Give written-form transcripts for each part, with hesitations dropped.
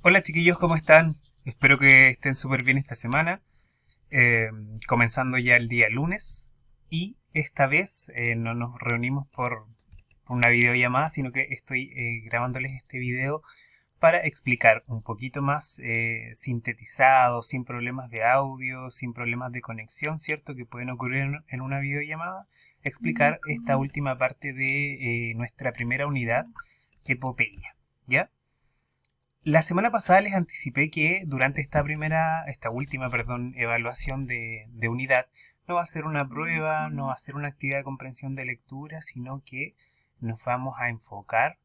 Hola chiquillos, ¿cómo están? Espero que estén súper bien esta semana, eh, comenzando ya el día lunes y esta vez no nos reunimos por una videollamada, sino que estoy grabándoles este video para explicar un poquito más sintetizado, sin problemas de audio, sin problemas de conexión, ¿cierto? Que pueden ocurrir en una videollamada, explicar esta última parte de nuestra primera unidad, epopeya, ¿ya? La semana pasada les anticipé que durante esta última, perdón, evaluación de unidad, no va a ser una prueba, no va a ser una actividad de comprensión de lectura, sino que nos vamos a enfocar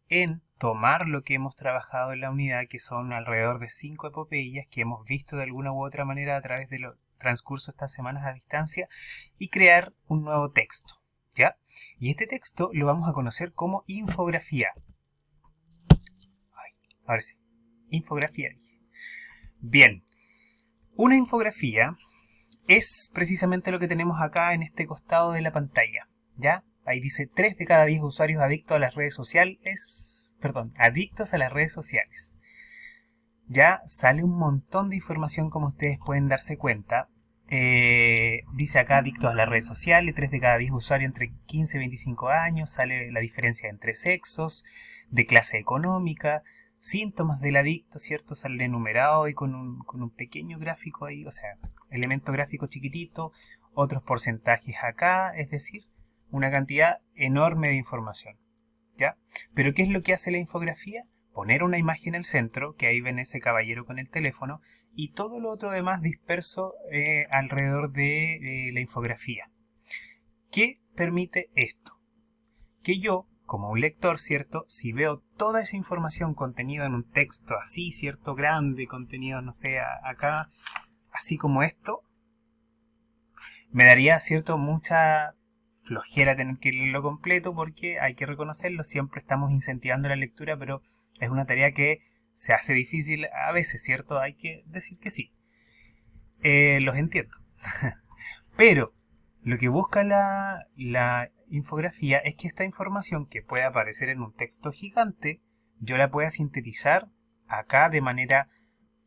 en tomar lo que hemos trabajado en la unidad, que son alrededor de 5 epopeyas que hemos visto de alguna u otra manera a través de los transcurso de estas semanas a distancia, y crear un nuevo texto, ¿ya? Y este texto lo vamos a conocer como infografía. Ay, ahora sí. Infografía, dije. Bien, una infografía es precisamente lo que tenemos acá en este costado de la pantalla. ¿Ya? Ahí dice 3 de cada 10 usuarios adictos a las redes sociales. Perdón, adictos a las redes sociales. Ya sale un montón de información como ustedes pueden darse cuenta. Dice acá adictos a las redes sociales, 3 de cada 10 usuarios entre 15 y 25 años, sale la diferencia entre sexos, de clase económica, síntomas del adicto, ¿cierto? Sale enumerado y con un pequeño gráfico ahí, o sea, elemento gráfico chiquitito, otros porcentajes acá, es decir, una cantidad enorme de información, ¿ya? Pero ¿qué es lo que hace la infografía? Poner una imagen al centro, que ahí ven ese caballero con el teléfono, y todo lo otro demás disperso alrededor de la infografía. ¿Qué permite esto? Que yo, como un lector, ¿cierto? Si veo toda esa información contenida en un texto así, ¿cierto? Grande, contenido, no sé, acá, así como esto, me daría, ¿cierto? Mucha flojera tener que leerlo completo porque hay que reconocerlo, siempre estamos incentivando la lectura, pero es una tarea que se hace difícil a veces, ¿cierto? Hay que decir que sí. Los entiendo. Pero lo que busca la infografía es que esta información que puede aparecer en un texto gigante, yo la pueda sintetizar acá de manera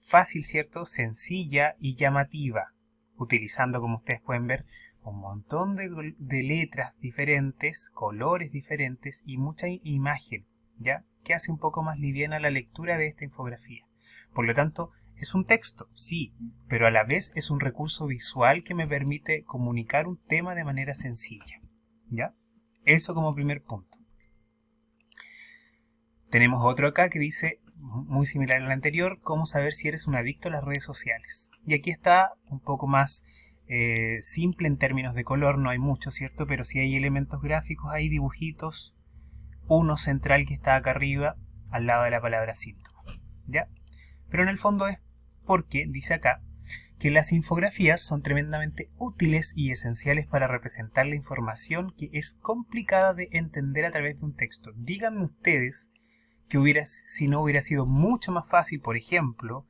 fácil, ¿cierto? Sencilla y llamativa, utilizando, como ustedes pueden ver, un montón de letras diferentes, colores diferentes y mucha imagen, ¿ya? Que hace un poco más liviana la lectura de esta infografía. Por lo tanto, es un texto, sí, pero a la vez es un recurso visual que me permite comunicar un tema de manera sencilla, ¿ya? Eso como primer punto. Tenemos otro acá que dice, muy similar al anterior, cómo saber si eres un adicto a las redes sociales. Y aquí está un poco más simple en términos de color, no hay mucho, ¿cierto? Pero sí hay elementos gráficos, hay dibujitos, uno central que está acá arriba, al lado de la palabra síntoma, ¿ya? Pero en el fondo es porque, dice acá, que las infografías son tremendamente útiles y esenciales para representar la información que es complicada de entender a través de un texto. Díganme ustedes que si no hubiera sido mucho más fácil, por ejemplo,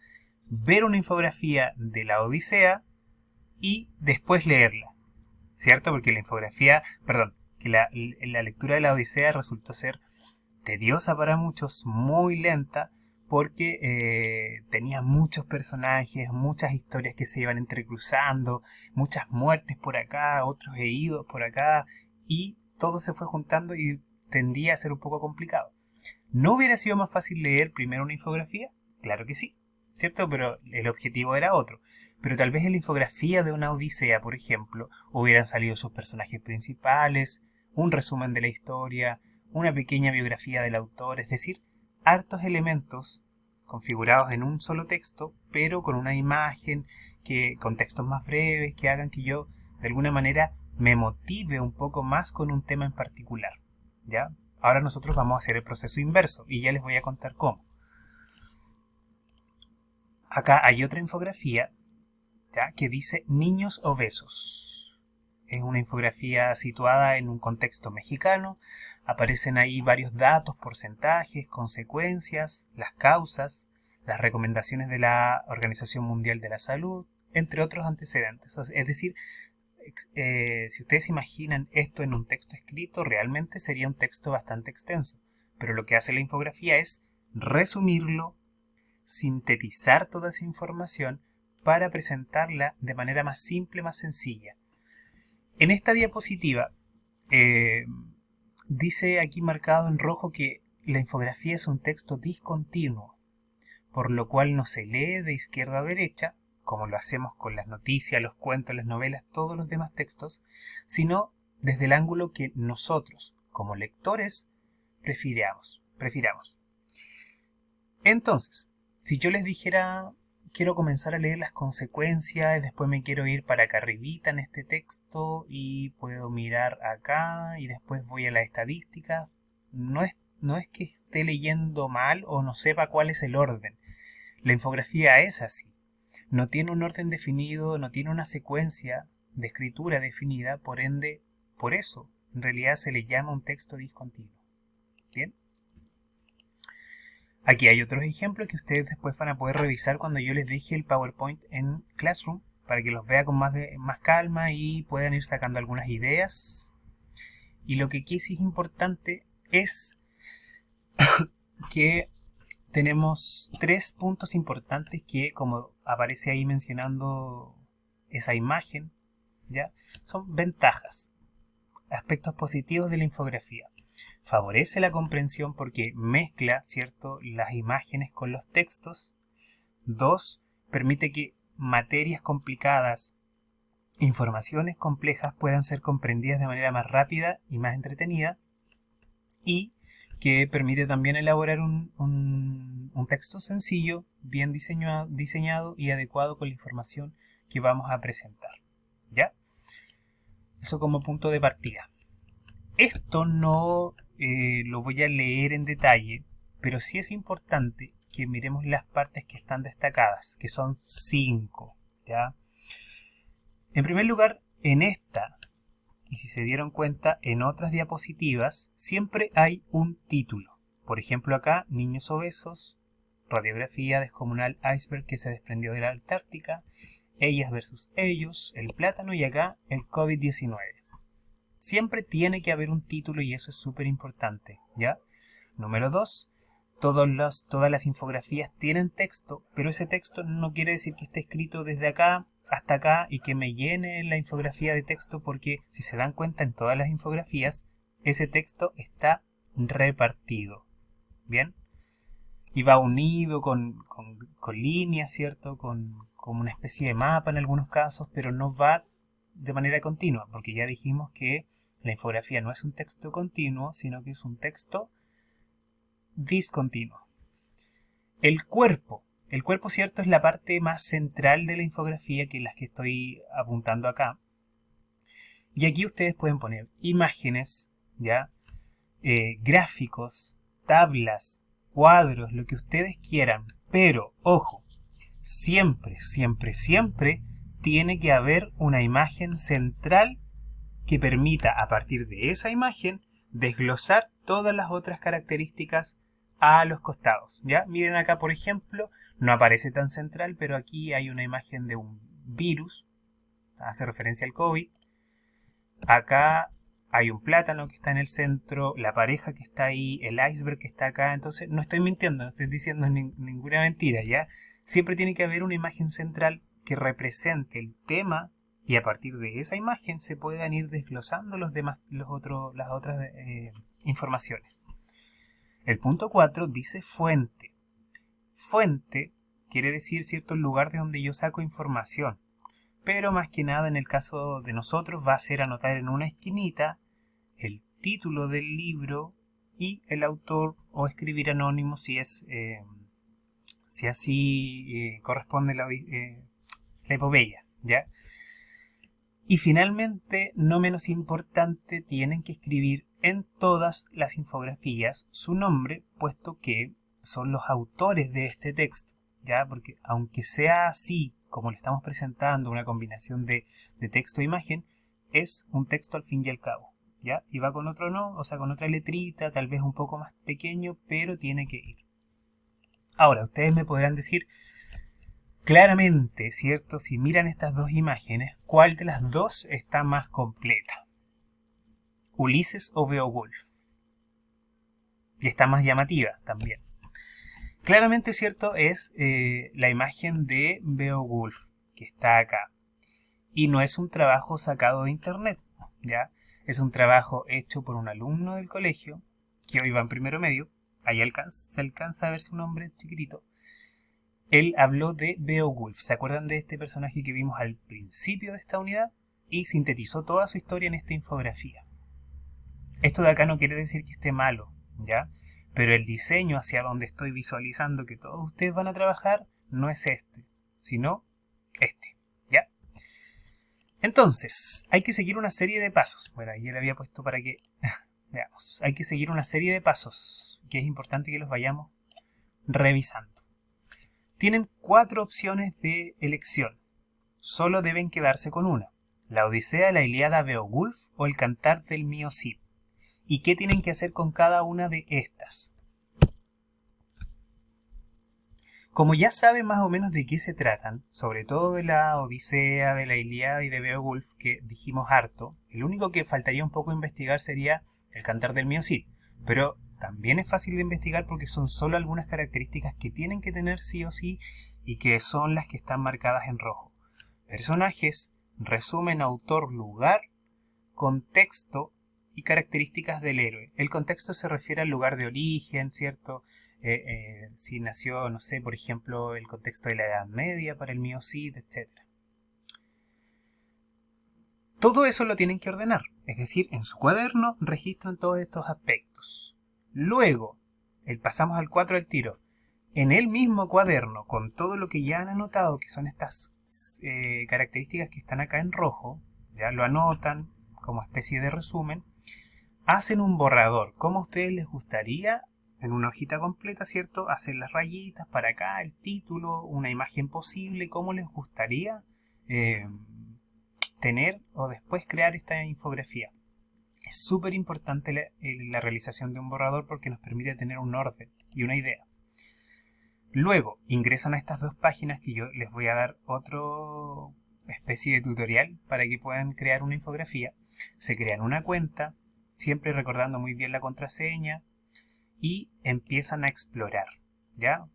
ver una infografía de la Odisea y después leerla, ¿cierto? Porque la infografía, perdón, que la lectura de la Odisea resultó ser tediosa para muchos, muy lenta, porque tenía muchos personajes, muchas historias que se iban entrecruzando, muchas muertes por acá, otros heridos por acá, y todo se fue juntando y tendía a ser un poco complicado. ¿No hubiera sido más fácil leer primero una infografía? Claro que sí, ¿cierto? Pero el objetivo era otro. Pero tal vez en la infografía de una Odisea, por ejemplo, hubieran salido sus personajes principales, un resumen de la historia, una pequeña biografía del autor, es decir, hartos elementos configurados en un solo texto, pero con una imagen, con textos más breves, que hagan que yo, de alguna manera, me motive un poco más con un tema en particular, ¿ya? Ahora nosotros vamos a hacer el proceso inverso y ya les voy a contar cómo. Acá hay otra infografía, ¿ya?, que dice niños obesos. Es una infografía situada en un contexto mexicano. Aparecen ahí varios datos, porcentajes, consecuencias, las causas, las recomendaciones de la Organización Mundial de la Salud, entre otros antecedentes. Es decir, si ustedes imaginan esto en un texto escrito, realmente sería un texto bastante extenso. Pero lo que hace la infografía es resumirlo, sintetizar toda esa información para presentarla de manera más simple, más sencilla. En esta diapositiva dice aquí marcado en rojo que la infografía es un texto discontinuo, por lo cual no se lee de izquierda a derecha, como lo hacemos con las noticias, los cuentos, las novelas, todos los demás textos, sino desde el ángulo que nosotros, como lectores, prefiramos. Entonces, si yo les dijera, quiero comenzar a leer las consecuencias, después me quiero ir para acá arribita en este texto y puedo mirar acá y después voy a la estadística, no es que esté leyendo mal o no sepa cuál es el orden. La infografía es así. No tiene un orden definido, no tiene una secuencia de escritura definida, por ende, por eso, en realidad se le llama un texto discontinuo. ¿Bien? Aquí hay otros ejemplos que ustedes después van a poder revisar cuando yo les deje el PowerPoint en Classroom, para que los vea con más calma y puedan ir sacando algunas ideas. Y lo que aquí sí es importante es que tenemos 3 puntos importantes que, como aparece ahí mencionando esa imagen, ¿ya? Son ventajas, aspectos positivos de la infografía. Favorece la comprensión porque mezcla, ¿cierto?, las imágenes con los textos. 2. Permite que materias complicadas, informaciones complejas puedan ser comprendidas de manera más rápida y más entretenida. Y que permite también elaborar un texto sencillo, bien diseñado y adecuado con la información que vamos a presentar. ¿Ya? Eso como punto de partida. Esto no lo voy a leer en detalle, pero sí es importante que miremos las partes que están destacadas, que son 5. ¿Ya? En primer lugar, en esta, y si se dieron cuenta, en otras diapositivas siempre hay un título. Por ejemplo acá, niños obesos, radiografía descomunal iceberg que se desprendió de la Antártica, ellas versus ellos, el plátano y acá el COVID-19. Siempre tiene que haber un título y eso es súper importante, ¿ya? Número 2, todas las infografías tienen texto, pero ese texto no quiere decir que esté escrito desde acá hasta acá y que me llene la infografía de texto, porque si se dan cuenta en todas las infografías ese texto está repartido, ¿bien? Y va unido con líneas, ¿cierto? Con una especie de mapa en algunos casos, pero no va de manera continua, porque ya dijimos que la infografía no es un texto continuo, sino que es un texto discontinuo. El cuerpo, ¿cierto?, es la parte más central de la infografía, que es la que estoy apuntando acá. Y aquí ustedes pueden poner imágenes, ¿ya? Gráficos, tablas, cuadros, lo que ustedes quieran. Pero, ojo, siempre tiene que haber una imagen central que permita, a partir de esa imagen, desglosar todas las otras características a los costados. ¿Ya? Miren acá, por ejemplo, no aparece tan central, pero aquí hay una imagen de un virus, hace referencia al COVID. Acá hay un plátano que está en el centro, la pareja que está ahí, el iceberg que está acá. Entonces, no estoy mintiendo, no estoy diciendo ninguna mentira, ¿ya? Siempre tiene que haber una imagen central que represente el tema, y a partir de esa imagen se puedan ir desglosando las otras informaciones. El punto 4 dice fuente. Fuente quiere decir, ¿cierto?, el lugar de donde yo saco información. Pero más que nada en el caso de nosotros va a ser anotar en una esquinita el título del libro y el autor, o escribir anónimo si así corresponde la epopeya, ¿ya? Y finalmente, no menos importante, tienen que escribir en todas las infografías su nombre, puesto que son los autores de este texto, ¿ya? Porque aunque sea así, como le estamos presentando, una combinación de texto e imagen, es un texto al fin y al cabo, ¿ya? Y va con otro no, o sea, con otra letrita, tal vez un poco más pequeño, pero tiene que ir. Ahora, ustedes me podrán decir claramente, ¿cierto? Si miran estas dos imágenes, ¿cuál de las dos está más completa? ¿Ulises o Beowulf? Y está más llamativa también. Claramente, cierto, es la imagen de Beowulf, que está acá. Y no es un trabajo sacado de internet, ¿ya? Es un trabajo hecho por un alumno del colegio, que hoy va en primero medio. Ahí se alcanza a ver su nombre chiquitito. Él habló de Beowulf. ¿Se acuerdan de este personaje que vimos al principio de esta unidad? Y sintetizó toda su historia en esta infografía. Esto de acá no quiere decir que esté malo, ¿ya? Pero el diseño hacia donde estoy visualizando que todos ustedes van a trabajar no es este, sino este, ¿ya? Entonces, hay que seguir una serie de pasos. Bueno, ahí le había puesto para que veamos. Hay que seguir una serie de pasos que es importante que los vayamos revisando. Tienen 4 opciones de elección. Solo deben quedarse con una. La Odisea, la Ilíada, Beowulf o el Cantar del Mío Cid. ¿Y qué tienen que hacer con cada una de estas? Como ya saben más o menos de qué se tratan, sobre todo de la Odisea, de la Ilíada y de Beowulf, que dijimos harto, el único que faltaría un poco investigar sería el Cantar del Mío Cid. Pero también es fácil de investigar porque son solo algunas características que tienen que tener sí o sí y que son las que están marcadas en rojo. Personajes, resumen, autor, lugar, contexto y características del héroe. El contexto se refiere al lugar de origen, ¿cierto? Si nació, no sé, por ejemplo, el contexto de la Edad Media para el Mío Cid, etc. Todo eso lo tienen que ordenar, es decir, en su cuaderno registran todos estos aspectos. Luego, pasamos al 4 al tiro. En el mismo cuaderno, con todo lo que ya han anotado, que son estas características que están acá en rojo, ya lo anotan como especie de resumen, hacen un borrador, como a ustedes les gustaría, en una hojita completa, ¿cierto? Hacen las rayitas para acá, el título, una imagen posible, cómo les gustaría tener o después crear esta infografía. Es súper importante la realización de un borrador porque nos permite tener un orden y una idea. Luego ingresan a estas 2 páginas que yo les voy a dar otra especie de tutorial para que puedan crear una infografía. Se crean una cuenta, siempre recordando muy bien la contraseña, y empiezan a explorar, ¿ya?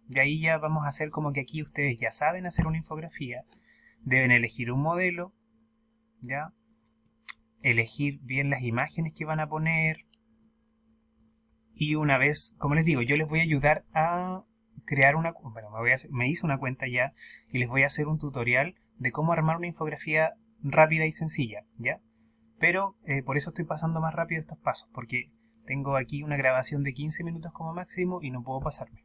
De ahí ya vamos a hacer como que aquí ustedes ya saben hacer una infografía, deben elegir un modelo, ¿ya? Elegir bien las imágenes que van a poner, y una vez, como les digo, yo les voy a ayudar a crear una, bueno, me hice una cuenta ya y les voy a hacer un tutorial de cómo armar una infografía rápida y sencilla, ¿ya? Pero por eso estoy pasando más rápido estos pasos, porque tengo aquí una grabación de 15 minutos como máximo y no puedo pasarme.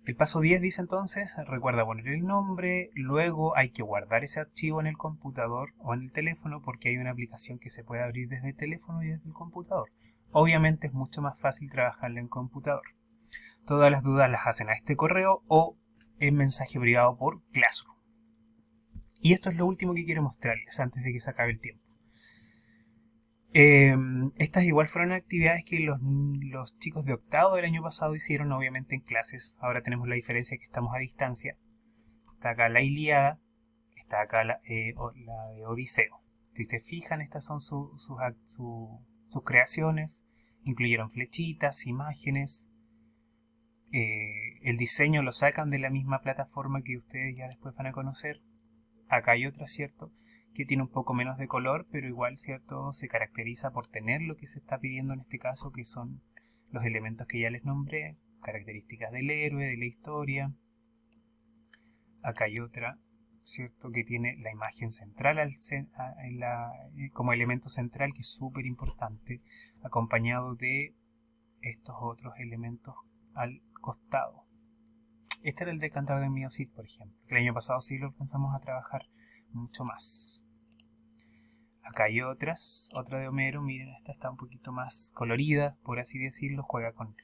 El paso 10 dice entonces, recuerda poner el nombre, luego hay que guardar ese archivo en el computador o en el teléfono porque hay una aplicación que se puede abrir desde el teléfono y desde el computador. Obviamente es mucho más fácil trabajarlo en computador. Todas las dudas las hacen a este correo o en mensaje privado por Classroom. Y esto es lo último que quiero mostrarles antes de que se acabe el tiempo. Estas igual fueron actividades que los chicos de octavo del año pasado hicieron, obviamente en clases. Ahora tenemos la diferencia que estamos a distancia. Está acá la Ilíada, está acá la de Odiseo. Si se fijan, estas son sus creaciones. Incluyeron flechitas, imágenes. El diseño lo sacan de la misma plataforma que ustedes ya después van a conocer. Acá hay otra, ¿cierto?, que tiene un poco menos de color, pero igual, ¿cierto?, se caracteriza por tener lo que se está pidiendo en este caso, que son los elementos que ya les nombré, características del héroe, de la historia. Acá hay otra, ¿cierto?, que tiene la imagen central como elemento central, que es súper importante, acompañado de estos otros elementos al costado. Este era el de Cantar del Mío Cid, por ejemplo. El año pasado sí lo alcanzamos a trabajar mucho más. Acá hay otra de Homero, miren, esta está un poquito más colorida, por así decirlo, juega con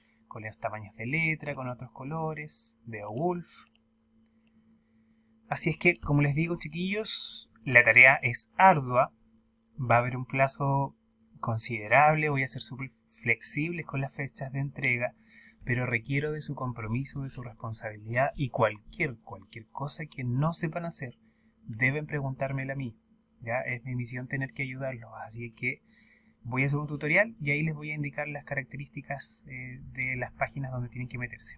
los tamaños de letra, con otros colores, Beowulf. Así es que, como les digo, chiquillos, la tarea es ardua, va a haber un plazo considerable, voy a ser súper flexibles con las fechas de entrega, pero requiero de su compromiso, de su responsabilidad y cualquier cosa que no sepan hacer, deben preguntármela a mí. Ya es mi misión tener que ayudarlos, así que voy a hacer un tutorial y ahí les voy a indicar las características de las páginas donde tienen que meterse.